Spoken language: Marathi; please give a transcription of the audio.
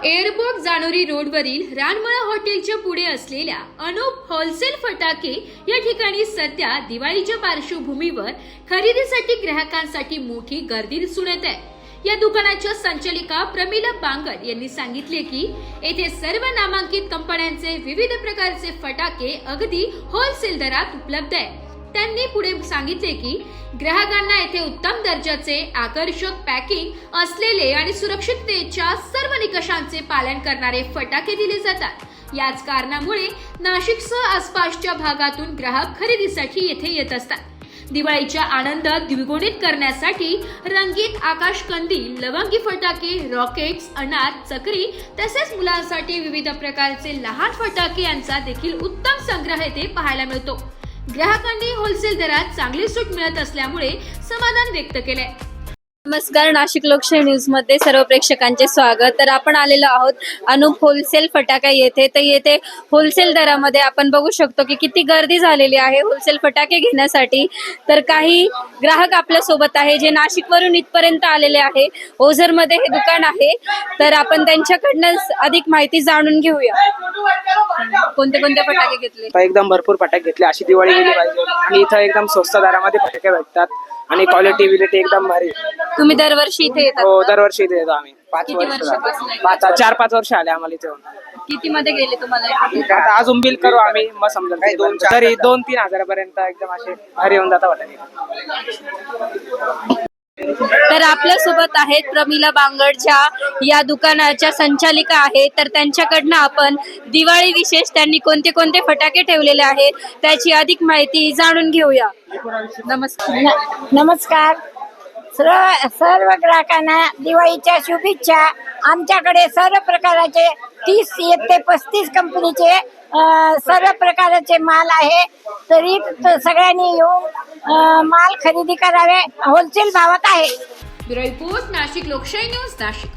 एअरपोर्ट जानोरी रोडवरील रानमळा हॉटेलच्या पुढे असलेल्या अनूप होलसेल फटाके या ठिकाणी सध्या दिवाळीच्या पार्श्वभूमीवर खरेदीसाठी ग्राहकांसाठी मोठी गर्दी दिसून येत आहे। या दुकानाच्या संचालिका प्रमिला बांगड यांनी सांगितले की येथे सर्व नामांकित कंपन्यांचे विविध प्रकारचे फटाके अगदी होलसेल दरात उपलब्ध आहेत। त्यांनी पुढे सांगितले की ग्राहकांना येथे उत्तम दर्जाचे आकर्षक पॅकिंग असलेले आणि सुरक्षिततेच्या सर्व निकषांचे पालन करणारे फटाके दिले जातात। याच कारणामुळे नाशिकसह आसपासच्या भागातून ग्राहक खरेदीसाठी येथे येत असतात। दिवाळीचा आनंद द्विगुणित करण्यासाठी रंगीत आकाशकंदील, लवंगी फटाके, रॉकेट्स, अनार, चक्री तसेच मुलांसाठी विविध प्रकारचे लहान फटाके यांचा देखील उत्तम संग्रह येथे पाहायला मिळतो। ग्राहकांनी होलसेल दरात चांगली सूट मिळत असल्यामुळे समाधान व्यक्त केले। नमस्कार, नाशिक लोकशाही न्यूज मध्ये सर्व प्रेक्षकांचे स्वागत। तर आपण आलेलो आहोत अनूप होलसेल फटाका येथे। तर येथे होलसेल दरामध्ये आपण बघू शकतो की किती गर्दी झालेली आहे होलसेल फटाके घेण्यासाठी। तर काही ग्राहक आपल्या सोबत आहे जे नाशिकवरून इथपर्यंत आलेले आहे। ओझर मध्ये हे दुकान आहे, तर आपण त्यांच्याकडनं अधिक माहिती जाणून घेऊया। कोणते कोणते फटाके घेतले? एकदम भरपूर फटाके घेतले। अशी दिवाळी गेली पाहिजे आणि इथं एकदम स्वस्त दरामध्ये फटाके भेटतात आणि क्वालिटी एकदम भारी। तुम्ही दरवर्षी इथे येतात? हो, दरवर्षी इथे येतो आम्ही। 5 वर्ष 4-5 वर्ष आले आम्हाला इथे। किती मध्ये गेले तुम्हाला? आता अजून बिल करू आम्ही, मग समजा तरी 2-3 हजारापर्यंत एकदम असे भारी येऊन जातात फटाके। तर आपल्या सोबत आहेत प्रमिला बांगड, ज्या या दुकानाच्या संचालिका आहेत। तर त्यांच्याकडनं आपण दिवाळी विशेष त्यांनी कोणते कोणते फटाके ठेवलेले आहेत त्याची अधिक माहिती जाणून घेऊया। नमस्कार सर्व ग्राहकांना दिवाळीच्या शुभेच्छा। आमच्याकडे सर्व प्रकारचे 30 ते 35 कंपनीचे सर्व प्रकारचे माल आहे। तरी सगळ्यांनी येऊन माल खरेदी करावे, होलसेल भावात आहे। ब्युरो रिपोर्ट, नाशिक लोकशाही न्यूज, नाशिक।